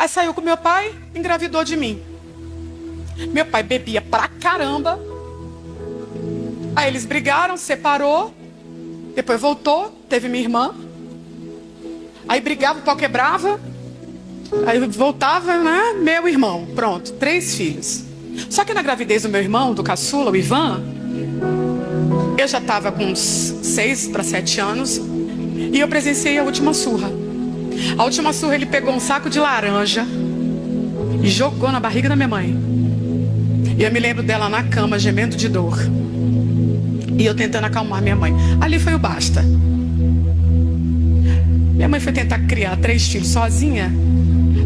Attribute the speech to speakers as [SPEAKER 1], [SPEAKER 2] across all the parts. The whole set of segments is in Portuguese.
[SPEAKER 1] Aí saiu com meu pai, engravidou de mim. Meu pai bebia pra caramba. Aí eles brigaram, separou. Depois voltou, teve minha irmã. Aí brigava, o pau quebrava. Aí voltava, né? Meu irmão, pronto, 3 filhos. Só que na gravidez do meu irmão, do caçula, o Ivan, eu já estava com uns 6 para 7 anos. E eu presenciei a última surra. A última surra, ele pegou um saco de laranja e jogou na barriga da minha mãe. E eu me lembro dela na cama, gemendo de dor. E eu tentando acalmar minha mãe. Ali foi o basta. Minha mãe foi tentar criar 3 filhos sozinha,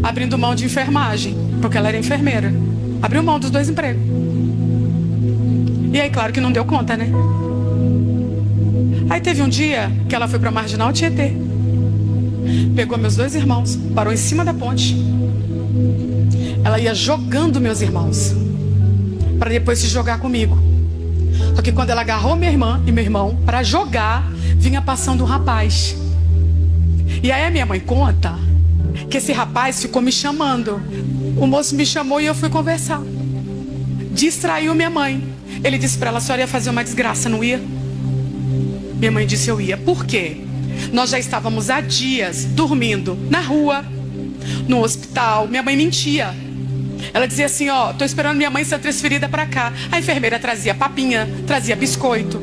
[SPEAKER 1] abrindo mão de enfermagem, porque ela era enfermeira. Abriu mão dos 2 empregos. E aí, claro que não deu conta, né? Aí teve um dia que ela foi pra Marginal Tietê. Pegou meus 2 irmãos, parou em cima da ponte. Ela ia jogando meus irmãos, para depois se jogar comigo. Só que quando ela agarrou minha irmã e meu irmão para jogar, vinha passando um rapaz. E aí a minha mãe conta que esse rapaz ficou me chamando. O moço me chamou e eu fui conversar. Distraiu minha mãe. Ele disse para ela: a senhora ia fazer uma desgraça, não ia? Minha mãe disse: eu ia. Por quê? Nós já estávamos há dias dormindo na rua, no hospital. Minha mãe mentia. Ela dizia assim: ó, tô esperando minha mãe ser transferida para cá. A enfermeira trazia papinha, trazia biscoito.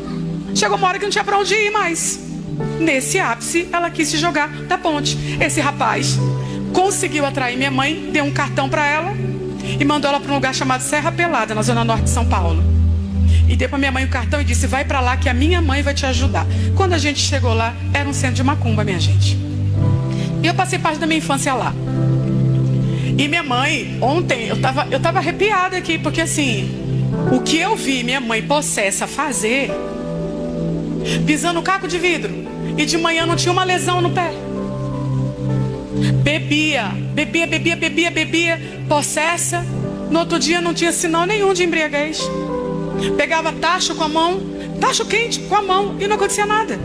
[SPEAKER 1] Chegou uma hora que não tinha para onde ir mais. Nesse ápice, ela quis se jogar da ponte. Esse rapaz conseguiu atrair minha mãe, deu um cartão para ela e mandou ela para um lugar chamado Serra Pelada, na zona norte de São Paulo. E deu para minha mãe o cartão e disse: vai para lá que a minha mãe vai te ajudar. Quando a gente chegou lá, era um centro de macumba, minha gente. E eu passei parte da minha infância lá. E minha mãe, ontem, eu tava arrepiada aqui, porque assim, o que eu vi minha mãe possessa fazer, pisando no caco de vidro, e de manhã não tinha uma lesão no pé. Bebia, possessa. No outro dia não tinha sinal nenhum de embriaguez. Pegava tacho com a mão, tacho quente com a mão, e não acontecia nada.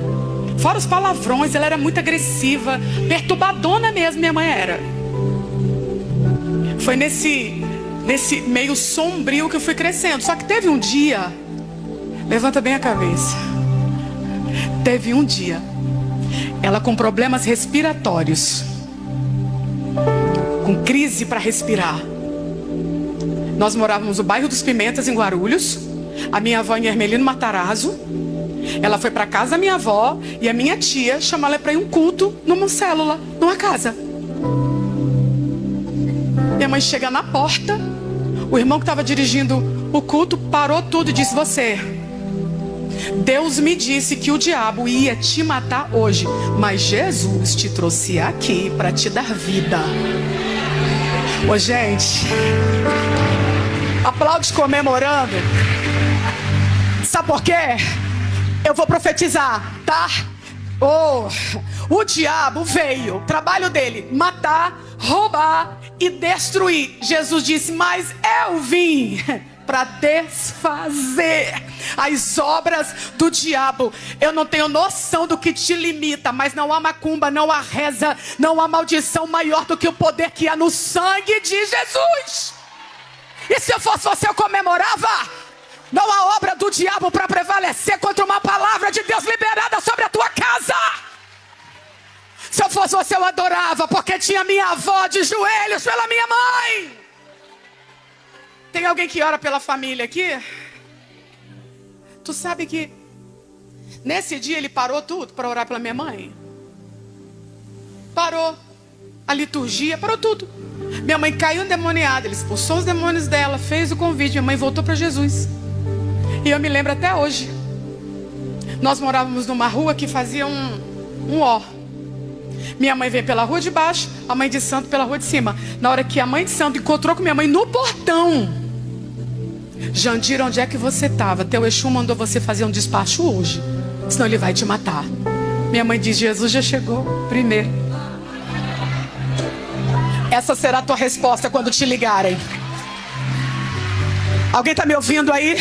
[SPEAKER 1] Fora os palavrões, ela era muito agressiva, perturbadona mesmo, minha mãe era. Foi nesse meio sombrio que eu fui crescendo. Só que teve um dia, levanta bem a cabeça. Teve um dia, ela com problemas respiratórios, com crise para respirar. Nós morávamos no bairro dos Pimentas, em Guarulhos. A minha avó em Hermelino Matarazzo. Ela foi para casa da minha avó e a minha tia chamou ela para ir um culto numa célula, numa casa. Minha mãe chega na porta. O irmão que estava dirigindo o culto parou tudo e disse: você, Deus me disse que o diabo ia te matar hoje, mas Jesus te trouxe aqui para te dar vida. Ô gente, aplaude comemorando. Sabe por quê? Eu vou profetizar, tá? O diabo veio, o trabalho dele, matar, roubar e destruir. Jesus disse: mas eu vim para desfazer as obras do diabo. Eu não tenho noção do que te limita, mas não há macumba, não há reza, não há maldição maior do que o poder que há no sangue de Jesus. E se eu fosse você, eu comemorava. Não há obra do diabo para prevalecer contra uma palavra de Deus liberada sobre a tua casa. Se eu fosse você, eu adorava, porque tinha minha avó de joelhos pela minha mãe. Tem alguém que ora pela família aqui? Tu sabe que nesse dia ele parou tudo para orar pela minha mãe? Parou a liturgia, parou tudo. Minha mãe caiu endemoniada, ele expulsou os demônios dela, fez o convite, minha mãe voltou para Jesus. E eu me lembro até hoje. Nós morávamos numa rua que fazia um O. Minha mãe veio pela rua de baixo, a mãe de santo pela rua de cima. Na hora que a mãe de santo encontrou com minha mãe no portão: Jandira, onde é que você estava? Teu Exu mandou você fazer um despacho hoje, senão ele vai te matar. Minha mãe diz: Jesus já chegou primeiro. Essa será a tua resposta quando te ligarem. Alguém está me ouvindo aí?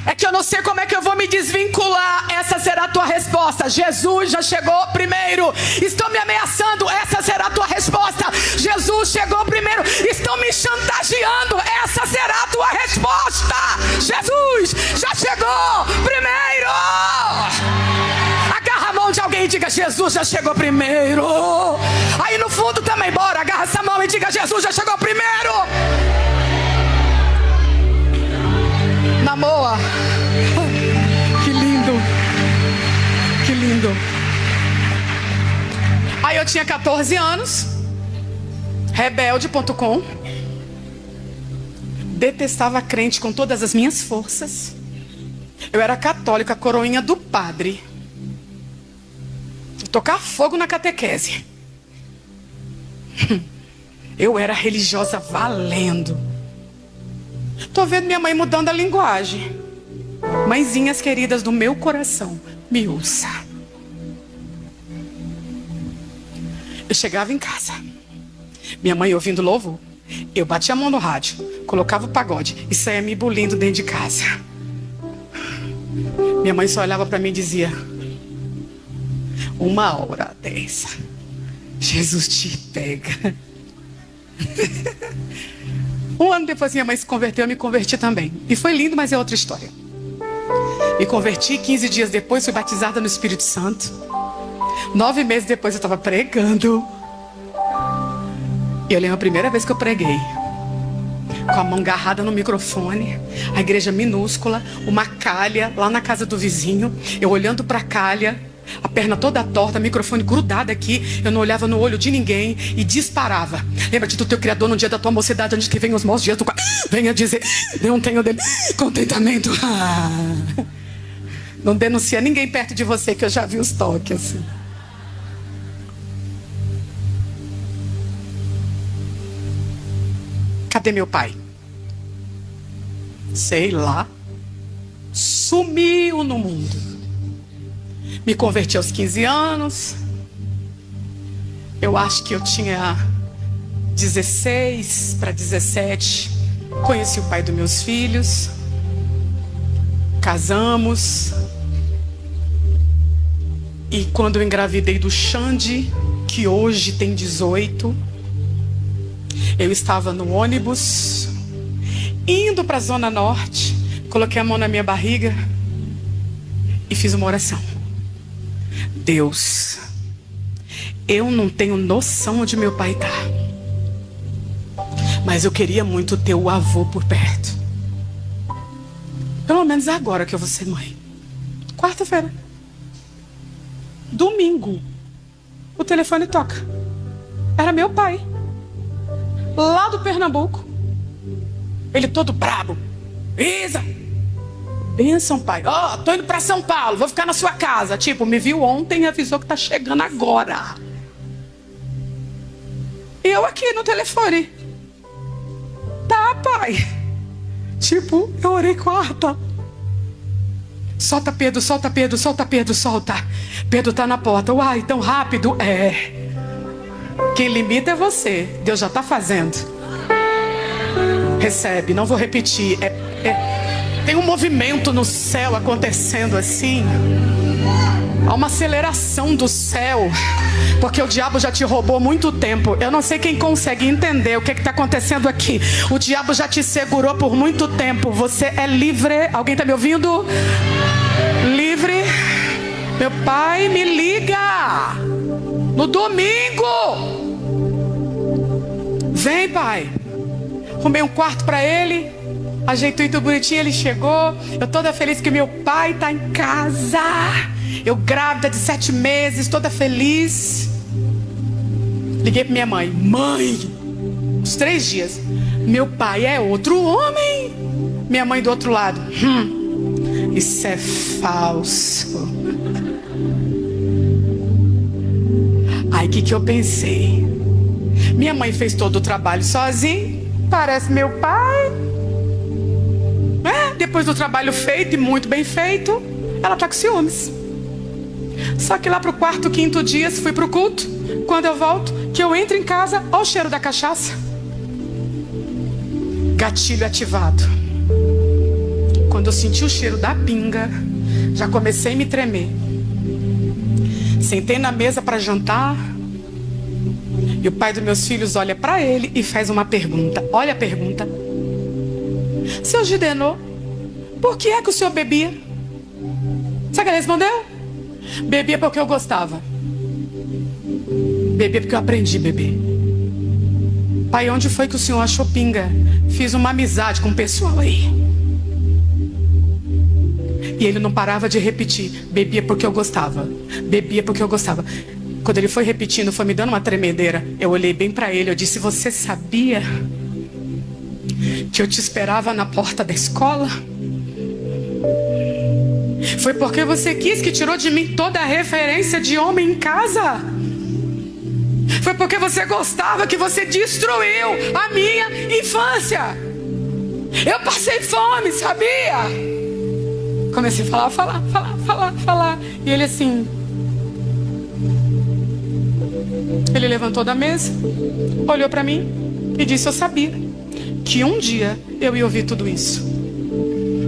[SPEAKER 1] É que eu não sei como é que eu vou me desvincular. Essa será a tua resposta. Jesus já chegou primeiro. Estão me ameaçando. Essa será a tua resposta. Jesus chegou primeiro. Estão me chantageando. Essa será a tua resposta. Jesus já chegou primeiro. Agarra a mão de alguém e diga: Jesus já chegou primeiro. Aí no fundo também, bora. Agarra essa mão e diga: Jesus já chegou primeiro. Namoa. Que lindo. Que lindo. Aí eu tinha 14 anos. Rebelde.com. Detestava crente com todas as minhas forças. Eu era católica, coroinha do padre. Tocar fogo na catequese. Eu era religiosa valendo. Tô vendo minha mãe mudando a linguagem. Mãezinhas queridas do meu coração, me ouça. Eu chegava em casa, minha mãe ouvindo louvor. Eu batia a mão no rádio, colocava o pagode e saía me bulindo dentro de casa. Minha mãe só olhava para mim e dizia: uma hora dessa, Jesus te pega. Um ano depois minha mãe se converteu, eu me converti também. E foi lindo, mas é outra história. Me converti, 15 dias depois fui batizada no Espírito Santo. 9 meses depois eu estava pregando. E eu lembro a primeira vez que eu preguei, com a mão agarrada no microfone, a igreja minúscula, uma calha lá na casa do vizinho. Eu olhando para a calha, a perna toda torta, microfone grudado aqui. Eu não olhava no olho de ninguém e disparava: lembra-te do teu Criador no dia da tua mocidade, antes que venham os maus dias do qual venha dizer: não tenho dele contentamento. Não denuncia ninguém perto de você, que eu já vi os toques assim. Cadê meu pai? Sei lá. Sumiu no mundo. Me converti aos 15 anos. Eu acho que eu tinha 16 para 17. Conheci o pai dos meus filhos. Casamos. E quando eu engravidei do Xande, que hoje tem 18, eu estava no ônibus, indo para a Zona Norte. Coloquei a mão na minha barriga e fiz uma oração. Deus, eu não tenho noção onde meu pai está, mas eu queria muito ter o avô por perto. Pelo menos agora que eu vou ser mãe. Quarta-feira. Domingo. O telefone toca. Era meu pai, lá do Pernambuco. Ele todo brabo: Isa, bênção, pai. Ó, tô indo pra São Paulo, vou ficar na sua casa. Tipo, me viu ontem e avisou que tá chegando agora. E eu aqui no telefone: tá, pai. Tipo, eu orei quarta. Solta Pedro, solta Pedro, solta Pedro, solta. Pedro tá na porta. Uai, tão rápido? É. Quem limita é você. Deus já tá fazendo. Recebe, não vou repetir. Tem um movimento no céu acontecendo assim. Há uma aceleração do céu. Porque o diabo já te roubou muito tempo. Eu não sei quem consegue entender o que está acontecendo aqui. O diabo já te segurou por muito tempo. Você é livre. Alguém está me ouvindo? Livre. Meu pai me liga no domingo: vem, pai. Arrumei um quarto para ele, ajeitei tudo bonitinho. Ele chegou. Eu toda feliz que meu pai está em casa. Eu grávida de 7 meses, toda feliz. Liguei para minha mãe: mãe, uns 3 dias, meu pai é outro homem. Minha mãe do outro lado: isso é falso. Aí o que eu pensei? Minha mãe fez todo o trabalho sozinha, parece meu pai. Depois do trabalho feito, e muito bem feito, ela tá com ciúmes. Só que lá pro 4º, 5º dia, fui pro culto. Quando eu volto, que eu entro em casa, olha o cheiro da cachaça. Gatilho ativado. Quando eu senti o cheiro da pinga, já comecei a me tremer. Sentei na mesa para jantar. E o pai dos meus filhos olha para ele e faz uma pergunta. Olha a pergunta. Seu Gidenô, por que é que o senhor bebia? Sabe o que ele respondeu? Bebia porque eu gostava. Bebia porque eu aprendi a beber. Pai, onde foi que o senhor achou pinga? Fiz uma amizade com o pessoal aí. E ele não parava de repetir. Bebia porque eu gostava. Bebia porque eu gostava. Quando ele foi repetindo, foi me dando uma tremedeira. Eu olhei bem pra ele, eu disse: você sabia que eu te esperava na porta da escola? Foi porque você quis que tirou de mim toda a referência de homem em casa. Foi porque você gostava que você destruiu a minha infância. Eu passei fome, sabia? Comecei a falar. E ele assim... Ele levantou da mesa, olhou para mim e disse: eu sabia que um dia eu ia ouvir tudo isso.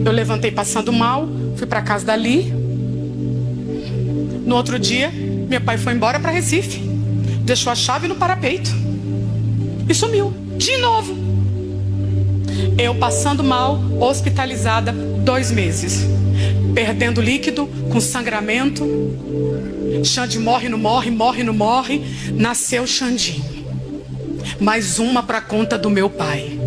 [SPEAKER 1] Eu levantei passando mal, fui para casa dali. No outro dia, meu pai foi embora para Recife, deixou a chave no parapeito e sumiu de novo. Eu passando mal, hospitalizada 2 meses, perdendo líquido, com sangramento. Xande morre, não morre, morre, não morre. Nasceu Xandinho. Mais uma para conta do meu pai.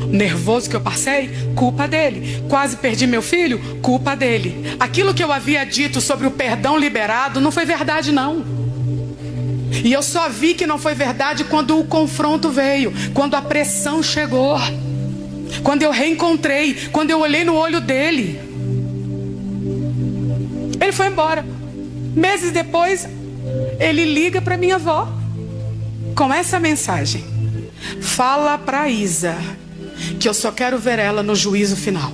[SPEAKER 1] Nervoso que eu passei, culpa dele. Quase perdi meu filho, culpa dele. Aquilo que eu havia dito sobre o perdão liberado não foi verdade, não. E eu só vi que não foi verdade quando o confronto veio, quando a pressão chegou, quando eu reencontrei, quando eu olhei no olho dele. Ele foi embora. Meses depois, ele liga para minha avó com essa mensagem: fala para Isa que eu só quero ver ela no juízo final.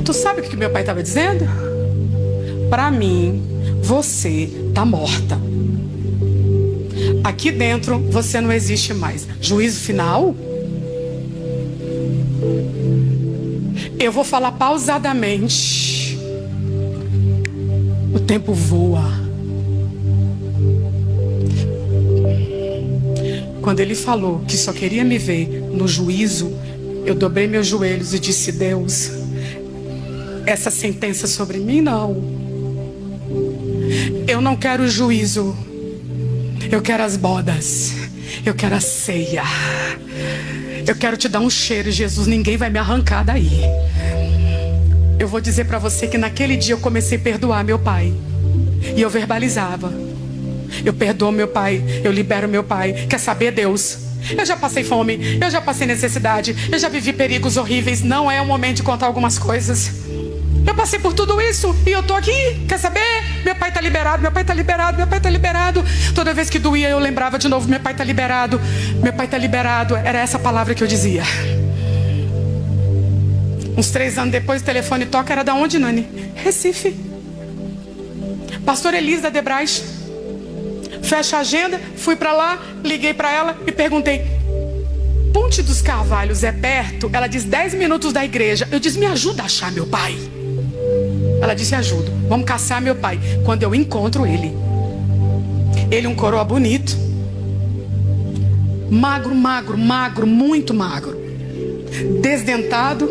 [SPEAKER 1] Tu sabe o que meu pai estava dizendo? Para mim, você tá morta. Aqui dentro você não existe mais. Juízo final? Eu vou falar pausadamente. O tempo voa. Quando ele falou que só queria me ver no juízo, eu dobrei meus joelhos e disse: Deus, essa sentença sobre mim não. Eu não quero o juízo. Eu quero as bodas. Eu quero a ceia. Eu quero te dar um cheiro, Jesus. Ninguém vai me arrancar daí. Eu vou dizer para você que naquele dia eu comecei a perdoar meu pai. E eu verbalizava: eu perdoo meu pai, eu libero meu pai. Quer saber, Deus? Eu já passei fome, eu já passei necessidade, eu já vivi perigos horríveis. Não é o momento de contar algumas coisas. Eu passei por tudo isso e eu tô aqui. Quer saber? Meu pai tá liberado, meu pai tá liberado, meu pai tá liberado. Toda vez que doía eu lembrava de novo: meu pai tá liberado, meu pai tá liberado. Era essa palavra que eu dizia. Uns 3 anos depois o telefone toca. Era da onde, Nani? Recife. Pastor Elisa da Debrais. Fecha a agenda, fui pra lá, liguei pra ela e perguntei: Ponte dos Carvalhos é perto? Ela diz: 10 minutos da igreja. Eu disse: me ajuda a achar meu pai. Ela disse: ajudo, vamos caçar meu pai. Quando eu encontro ele, um coroa bonito, magro, muito magro, desdentado,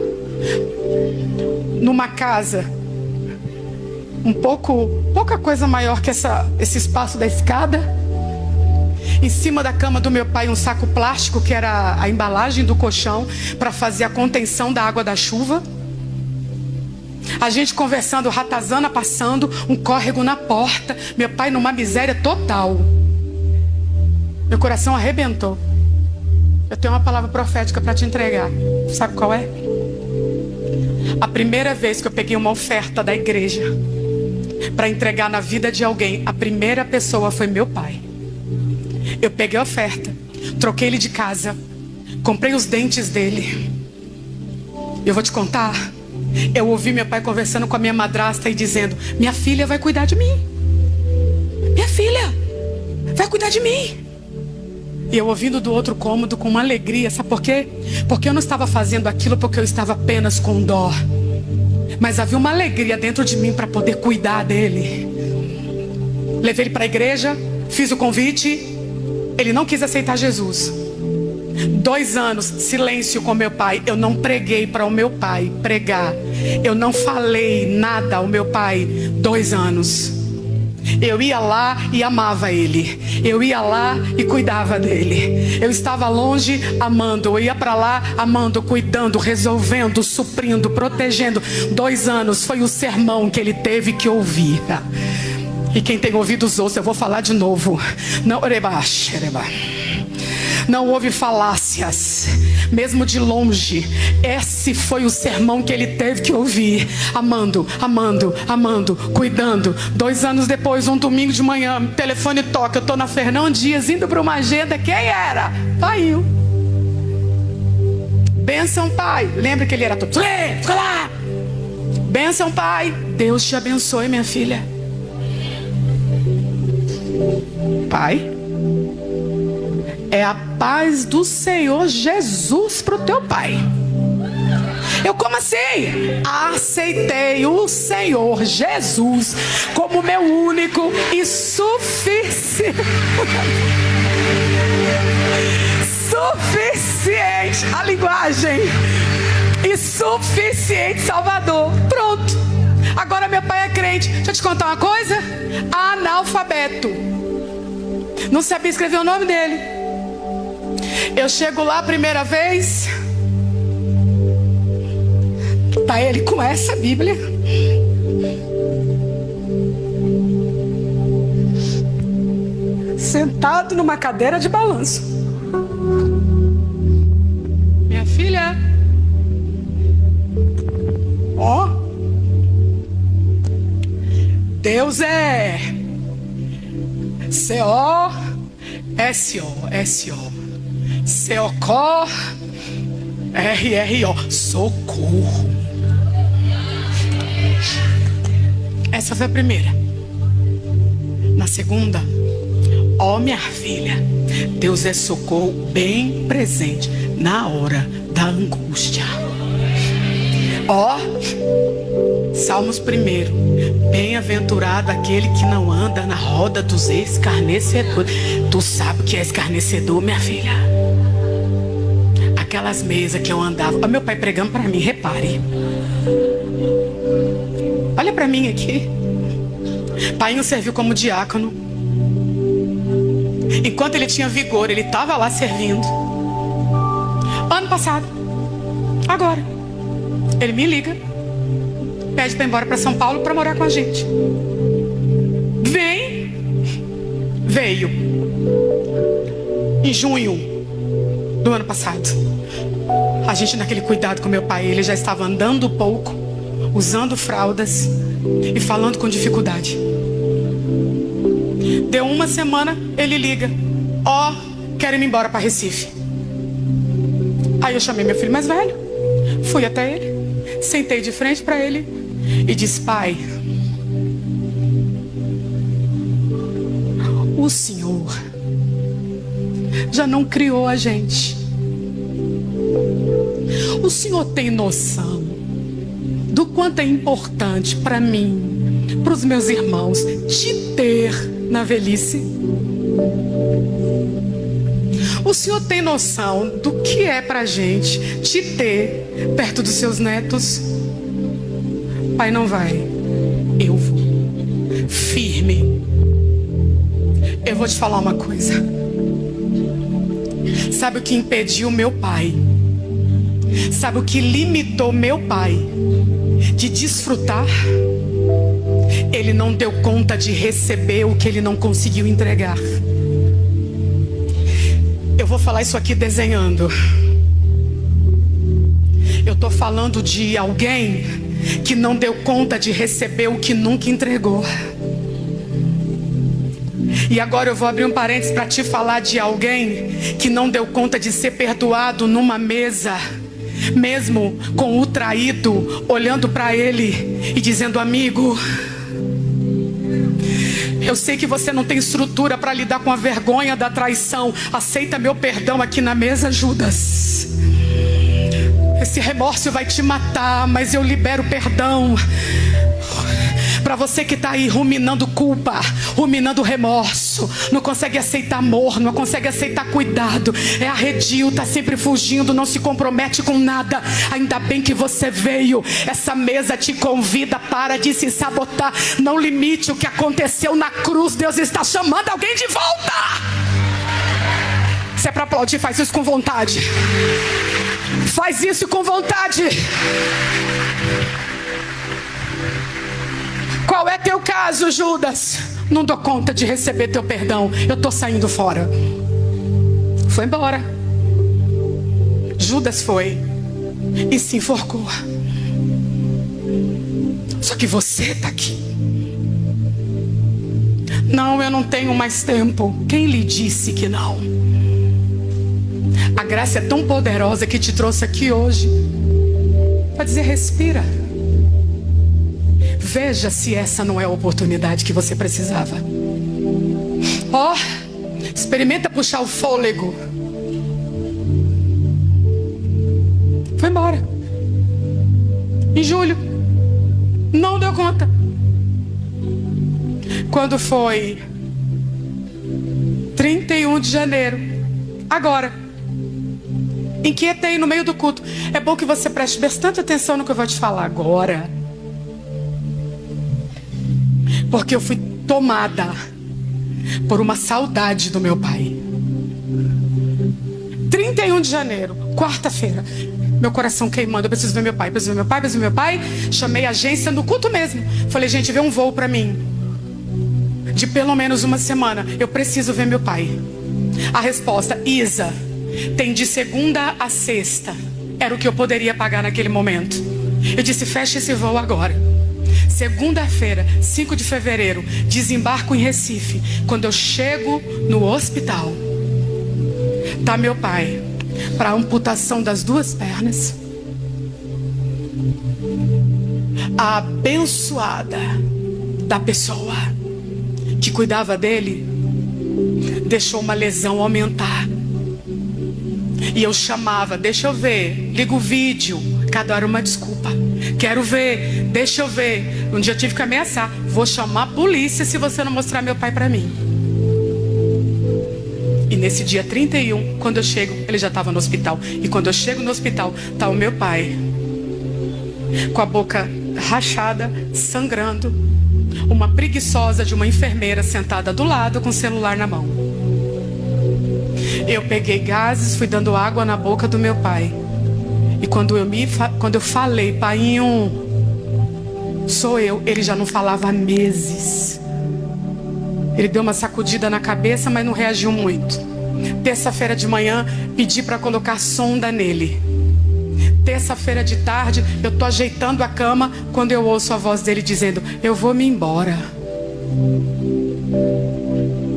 [SPEAKER 1] numa casa pouca coisa maior que esse espaço da escada. Em cima da cama do meu pai, um saco plástico que era a embalagem do colchão para fazer a contenção da água da chuva. A gente conversando, ratazana passando, um córrego na porta. Meu pai numa miséria total. Meu coração arrebentou. Eu tenho uma palavra profética para te entregar. Sabe qual é? A primeira vez que eu peguei uma oferta da igreja para entregar na vida de alguém, a primeira pessoa foi meu pai. Eu peguei a oferta, troquei ele de casa, comprei os dentes dele. Eu vou te contar, eu ouvi meu pai conversando com a minha madrasta e dizendo: minha filha vai cuidar de mim. Minha filha vai cuidar de mim. E eu ouvindo do outro cômodo com uma alegria. Sabe por quê? Porque eu não estava fazendo aquilo porque eu estava apenas com dó. Mas havia uma alegria dentro de mim para poder cuidar dele. Levei ele para a igreja, fiz o convite. Ele não quis aceitar Jesus. 2 anos, silêncio com meu pai. Eu não preguei para o meu pai pregar. Eu não falei nada ao meu pai 2 anos. Eu ia lá e amava ele. Eu ia lá e cuidava dele. Eu estava longe amando. Eu ia para lá amando, cuidando, resolvendo, suprindo, protegendo. 2 anos foi o sermão que ele teve que ouvir. E quem tem ouvidos ouça, eu vou falar de novo. Não houve falácias, mesmo de longe. Esse foi o sermão que ele teve que ouvir. Amando, amando, amando, cuidando. 2 anos depois, um domingo de manhã, telefone toca. Eu estou na Fernão Dias, indo para uma agenda. Quem era? Paiu. Benção, pai. Lembra que ele era todo... Fica lá. Benção, pai. Deus te abençoe, minha filha. Pai, é a paz do Senhor Jesus para o teu pai. Eu, como assim? Aceitei o Senhor Jesus como meu único e suficiente a linguagem e suficiente Salvador. Pronto. Agora meu pai é crente. Deixa eu te contar uma coisa. Analfabeto. Não sabia escrever o nome dele. Eu chego lá a primeira vez, tá ele com essa Bíblia. Sentado numa cadeira de balanço. Minha filha. Ó. Deus é C-O-S-O-S-O. C-O-C-O R-R-O. Socorro. Essa foi a primeira. Na segunda, ó minha filha, Deus é socorro bem presente na hora da angústia. Ó, Salmos 1. Bem-aventurado aquele que não anda na roda dos escarnecedores. Tu sabe o que é escarnecedor, minha filha? Aquelas mesas que eu andava. Olha meu pai pregando para mim, repare. Olha para mim aqui. Pai serviu como diácono. Enquanto ele tinha vigor, ele estava lá servindo. Ano passado. Agora. Ele me liga. Pede para ir embora para São Paulo para morar com a gente. Veio. Em junho do ano passado. A gente naquele cuidado com meu pai. Ele já estava andando pouco, usando fraldas e falando com dificuldade. Deu 1 semana, ele liga. Ó, quero ir embora para Recife. Aí eu chamei meu filho mais velho. Fui até ele. Sentei de frente para ele e disse: pai, o Senhor já não criou a gente. O Senhor tem noção do quanto é importante para mim, para os meus irmãos, te ter na velhice? O Senhor tem noção do que é pra gente te ter perto dos seus netos? Pai, não vai. Eu vou. Firme. Eu vou te falar uma coisa. Sabe o que impediu meu pai? Sabe o que limitou meu pai de desfrutar? Ele não deu conta de receber o que ele não conseguiu entregar. Eu vou falar isso aqui desenhando. Eu estou falando de alguém que não deu conta de receber o que nunca entregou. E agora eu vou abrir um parênteses para te falar de alguém que não deu conta de ser perdoado numa mesa, mesmo com o traído olhando para ele e dizendo: amigo, Eu sei que você não tem estrutura para lidar com a vergonha da traição. Aceita meu perdão aqui na mesa, Judas. Esse remorso vai te matar, mas eu libero perdão. Para você que está aí ruminando culpa, ruminando remorso, não consegue aceitar amor, não consegue aceitar cuidado, é arredio, está sempre fugindo, não se compromete com nada. Ainda bem que você veio. Essa mesa te convida, para de se sabotar. Não limite o que aconteceu na cruz. Deus está chamando alguém de volta. Se é para aplaudir, faz isso com vontade. Faz isso com vontade. Qual é teu caso, Judas? Não dou conta de receber teu perdão. Eu estou saindo fora. Foi embora. Judas foi e se enforcou. Só que você está aqui. Não, eu não tenho mais tempo. Quem lhe disse que não? A graça é tão poderosa que te trouxe aqui hoje para dizer: respira. Veja se essa não é a oportunidade que você precisava. Experimenta puxar o fôlego. Foi embora. Em julho. Não deu conta. Quando foi 31 de janeiro, agora, inquietei no meio do culto. É bom que você preste bastante atenção no que eu vou te falar agora, porque eu fui tomada por uma saudade do meu pai. 31 de janeiro, quarta-feira, meu coração queimando. Eu preciso ver meu pai, preciso ver meu pai, preciso ver meu pai. Chamei a agência no culto mesmo. Falei: gente, vê um voo pra mim de pelo menos uma semana. Eu preciso ver meu pai. A resposta: Isa, tem de segunda a sexta. Era o que eu poderia pagar naquele momento. Eu disse: fecha esse voo agora. Segunda-feira, 5 de fevereiro, desembarco em Recife. Quando eu chego no hospital, tá meu pai para amputação das 2 pernas. A abençoada da pessoa que cuidava dele deixou uma lesão aumentar. E eu chamava: deixa eu ver, liga o vídeo. Cada hora uma desculpa. Quero ver, deixa eu ver. Um dia eu tive que ameaçar: vou chamar a polícia se você não mostrar meu pai pra mim. E nesse dia 31, quando eu chego, ele já estava no hospital. E quando eu chego no hospital, tá o meu pai com a boca rachada, sangrando. Uma preguiçosa de uma enfermeira sentada do lado com o celular na mão. Eu peguei gases, fui dando água na boca do meu pai. E quando eu falei: painho, sou eu, ele já não falava há meses. Ele deu uma sacudida na cabeça, mas não reagiu muito. Terça-feira de manhã, pedi para colocar sonda nele. Terça-feira de tarde, eu tô ajeitando a cama, quando eu ouço a voz dele dizendo: eu vou me embora.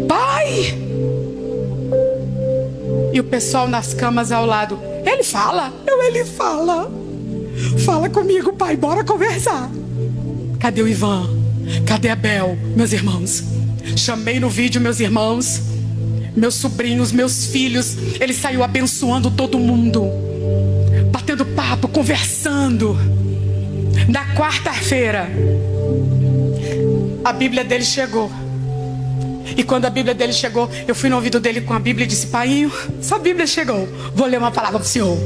[SPEAKER 1] Pai! E o pessoal nas camas ao lado: ele fala? Ele fala. Fala comigo, pai, bora conversar. Cadê o Ivan? Cadê a Bel? Meus irmãos. Chamei no vídeo meus irmãos, meus sobrinhos, meus filhos. Ele saiu abençoando todo mundo, batendo papo, conversando. Na quarta-feira, a Bíblia dele chegou. E quando a Bíblia dele chegou, eu fui no ouvido dele com a Bíblia e disse: painho, sua Bíblia chegou, vou ler uma palavra para o senhor.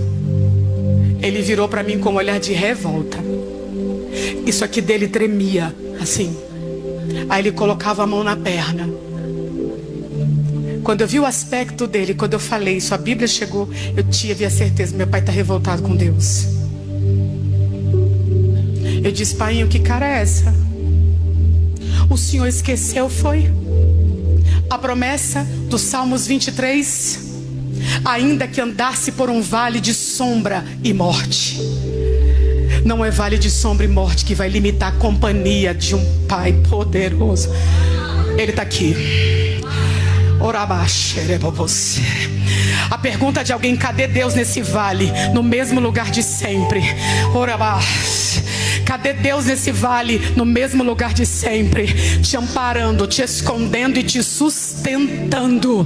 [SPEAKER 1] Ele virou para mim com um olhar de revolta. Isso aqui dele tremia assim. Aí ele colocava a mão na perna. Quando eu vi o aspecto dele, quando eu falei: sua Bíblia chegou, eu tive a certeza: meu pai está revoltado com Deus. Eu disse: painho, que cara é essa? O senhor esqueceu, foi? A promessa do Salmos 23: ainda que andasse por um vale de sombra e morte. Não é vale de sombra e morte que vai limitar a companhia de um pai poderoso. Ele está aqui. A pergunta de alguém: cadê Deus nesse vale? No mesmo lugar de sempre. Cadê Deus nesse vale? No mesmo lugar de sempre, te amparando, te escondendo e te sustentando.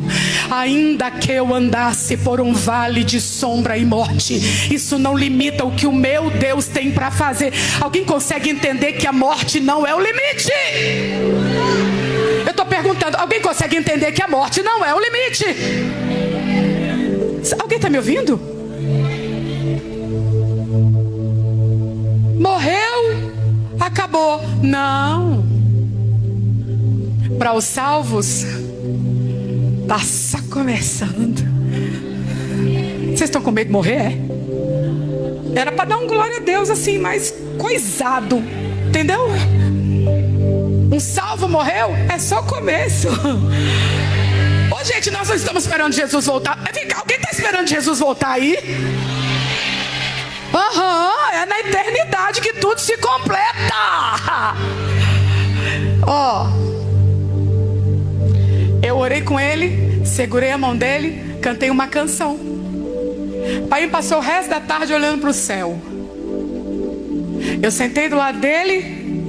[SPEAKER 1] Ainda que eu andasse por um vale de sombra e morte, isso não limita o que o meu Deus tem para fazer. Alguém consegue entender que a morte não é o limite? Eu estou perguntando, alguém consegue entender que a morte não é o limite? Alguém está me ouvindo? Morreu, acabou. Não. Para os salvos, está só começando. Vocês estão com medo de morrer? É? Era para dar um glória a Deus assim, mais coisado. Entendeu? Um salvo morreu, é só o começo. Ô gente, nós não estamos esperando Jesus voltar. Vem cá, alguém está esperando Jesus voltar aí? É na eternidade que tudo se completa. Eu orei com ele, segurei a mão dele, cantei uma canção. O pai passou o resto da tarde olhando para o céu. Eu sentei do lado dele,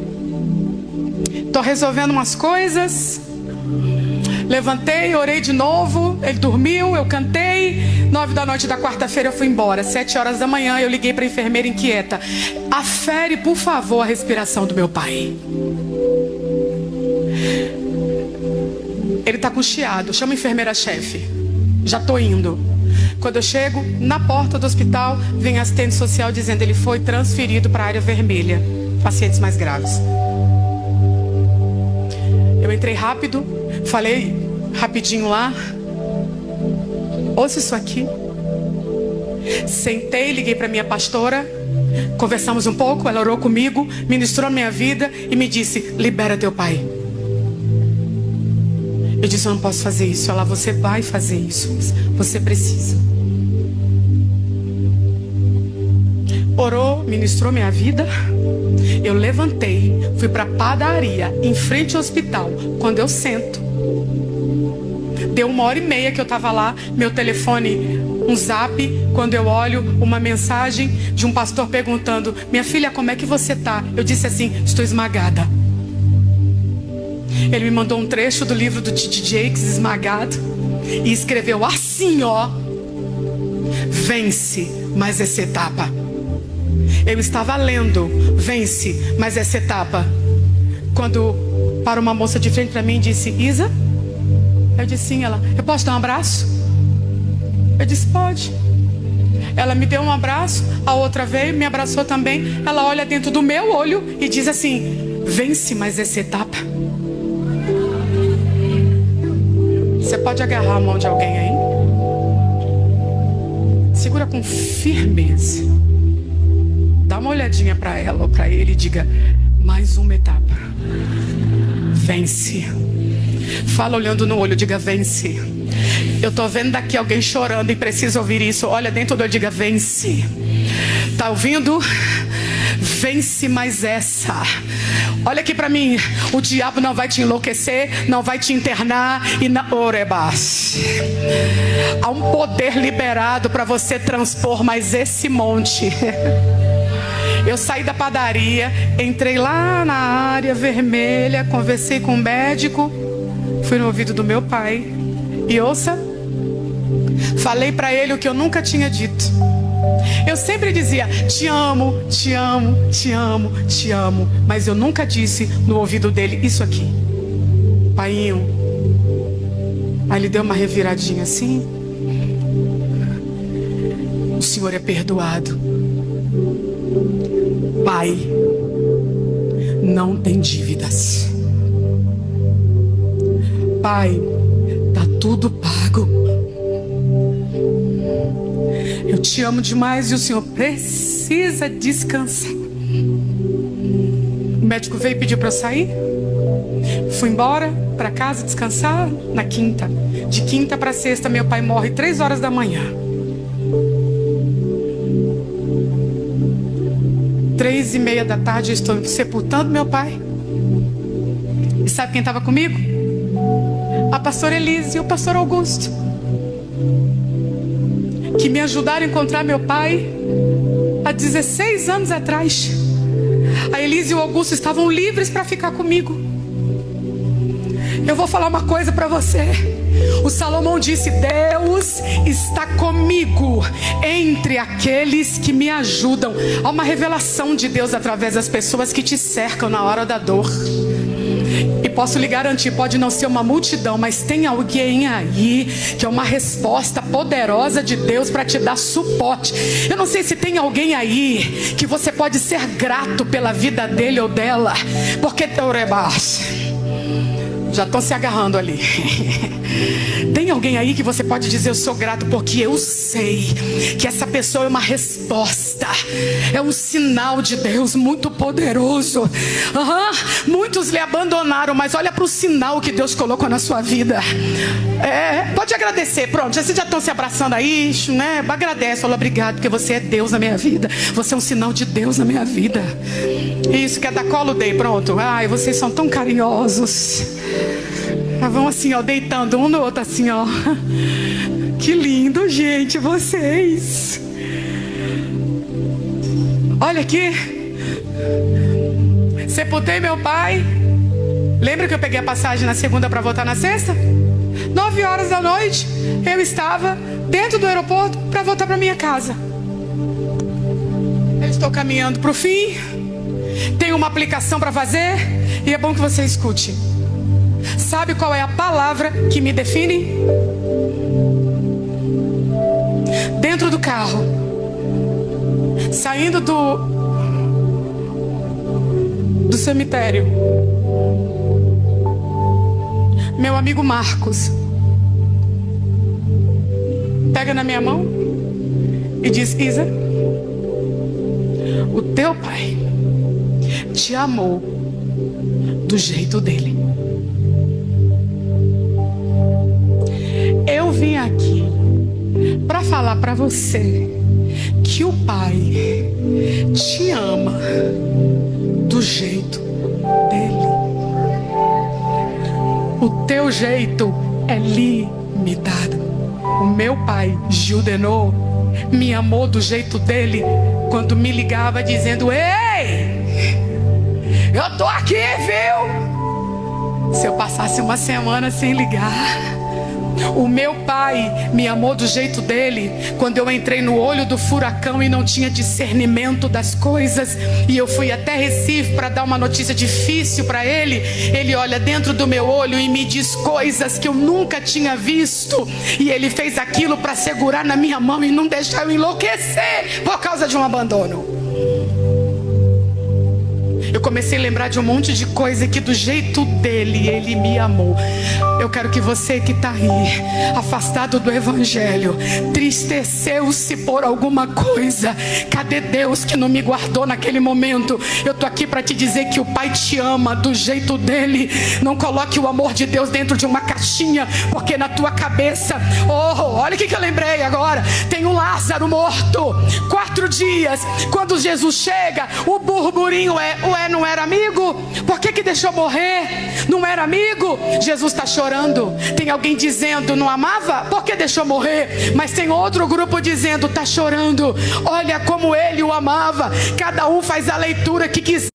[SPEAKER 1] estou resolvendo umas coisas. Levantei, orei de novo. Ele dormiu, eu cantei. 9 da noite da quarta-feira eu fui embora. 7 horas da manhã eu liguei para a enfermeira inquieta: afere por favor a respiração do meu pai. Ele está com chiado. Chama a enfermeira-chefe. Já estou indo. Quando eu chego na porta do hospital, vem a assistente social dizendo: ele foi transferido para a área vermelha, pacientes mais graves. Eu entrei rápido, falei rapidinho lá. Ouça isso aqui. Sentei, liguei para minha pastora, conversamos um pouco, ela orou comigo, ministrou minha vida e me disse: libera teu pai. Eu disse: eu não posso fazer isso. Ela: você vai fazer isso, você precisa. Orou, ministrou minha vida. Eu levantei, fui para a padaria em frente ao hospital. Quando eu sento, deu 1h30 que eu estava lá. Meu telefone, um zap. Quando eu olho, uma mensagem de um pastor perguntando: minha filha, como é que você está? Eu disse assim: estou esmagada. Ele me mandou um trecho do livro do T.D. Jakes, Esmagado, e escreveu assim: vence, mas essa etapa. Eu estava lendo Vence, mas essa etapa, quando para uma moça de frente para mim e disse: Isa? Eu disse sim. Ela: eu posso dar um abraço? Eu disse: pode. Ela me deu um abraço, a outra veio, me abraçou também. Ela olha dentro do meu olho e diz assim: vence mais essa etapa. Você pode agarrar a mão de alguém aí? Segura com firmeza. Dá uma olhadinha para ela ou para ele e diga: mais uma etapa. Vence. Fala olhando no olho, diga: vence. Eu tô vendo daqui alguém chorando e precisa ouvir isso. Olha dentro do olho, diga: vence. Tá ouvindo? Vence mais essa. Olha aqui para mim. O diabo não vai te enlouquecer, não vai te internar e na orebas. Há um poder liberado para você transpor mais esse monte. Eu saí da padaria, entrei lá na área vermelha, conversei com o médico, fui no ouvido do meu pai e ouça, falei para ele o que eu nunca tinha dito. Eu sempre dizia: te amo, te amo, te amo, te amo, mas eu nunca disse no ouvido dele isso aqui: paiinho. Aí ele deu uma reviradinha assim: o senhor é perdoado. Pai não tem dívidas. Pai, tá tudo pago. Eu te amo demais e o senhor precisa descansar. O médico veio e pediu para eu sair. Fui embora para casa descansar na quinta. De quinta para sexta, meu pai morre 3 horas da manhã. 3h30 da tarde eu estou sepultando meu pai. E sabe quem estava comigo? A pastora Elise e o pastor Augusto, que me ajudaram a encontrar meu pai há 16 anos atrás. A Elise e o Augusto estavam livres para ficar comigo. Eu vou falar uma coisa para você. O Salomão disse: Deus está comigo entre aqueles que me ajudam. Há uma revelação de Deus através das pessoas que te cercam na hora da dor. E posso lhe garantir, pode não ser uma multidão, mas tem alguém aí que é uma resposta poderosa de Deus para te dar suporte. Eu não sei se tem alguém aí que você pode ser grato pela vida dele ou dela, porque já estão se agarrando ali. Tem alguém aí que você pode dizer: eu sou grato porque eu sei que essa pessoa é uma resposta, é um sinal de Deus muito poderoso. Muitos lhe abandonaram, mas olha para o sinal que Deus colocou na sua vida. Pode agradecer, pronto, vocês já estão se abraçando aí, né? Agradece, fala: obrigado porque você é Deus na minha vida. Você é um sinal de Deus na minha vida. Isso, quer dar colo, dei, pronto. Ai, vocês são tão carinhosos. Vão assim, ó, deitando um no outro assim, ó. Que lindo, gente, vocês. Olha aqui. Sepultei meu pai. Lembra que eu peguei a passagem na segunda para voltar na sexta? 9 horas da noite, eu estava dentro do aeroporto para voltar para minha casa. Eu estou caminhando para o fim. Tenho uma aplicação para fazer e é bom que você escute. Sabe qual é a palavra que me define? Dentro do carro, saindo do cemitério, meu amigo Marcos pega na minha mão e diz: Isa, o teu pai te amou do jeito dele. Eu vim aqui para falar para você que o Pai te ama do jeito dele. O teu jeito é limitado. O meu pai, Gildenor, me amou do jeito dele quando me ligava dizendo: ei, eu tô aqui, viu? Se eu passasse uma semana sem ligar. O meu pai me amou do jeito dele quando eu entrei no olho do furacão e não tinha discernimento das coisas, e eu fui até Recife para dar uma notícia difícil para ele. Ele olha dentro do meu olho e me diz coisas que eu nunca tinha visto, e ele fez aquilo para segurar na minha mão e não deixar eu enlouquecer por causa de um abandono. Eu comecei a lembrar de um monte de coisa que do jeito dele, ele me amou. Eu quero que você que está aí, afastado do evangelho, tristeceu-se por alguma coisa. Cadê Deus que não me guardou naquele momento? Eu estou aqui para te dizer que o Pai te ama do jeito dele. Não coloque o amor de Deus dentro de uma caixinha, porque na tua cabeça, olha o que eu lembrei agora. Tem um Lázaro morto, 4 dias. Quando Jesus chega, o burburinho não era amigo? Por que deixou morrer? Não era amigo? Jesus está chorando. Tem alguém dizendo: não amava? Por que deixou morrer? Mas tem outro grupo dizendo: está chorando. Olha como ele o amava. Cada um faz a leitura que quiser.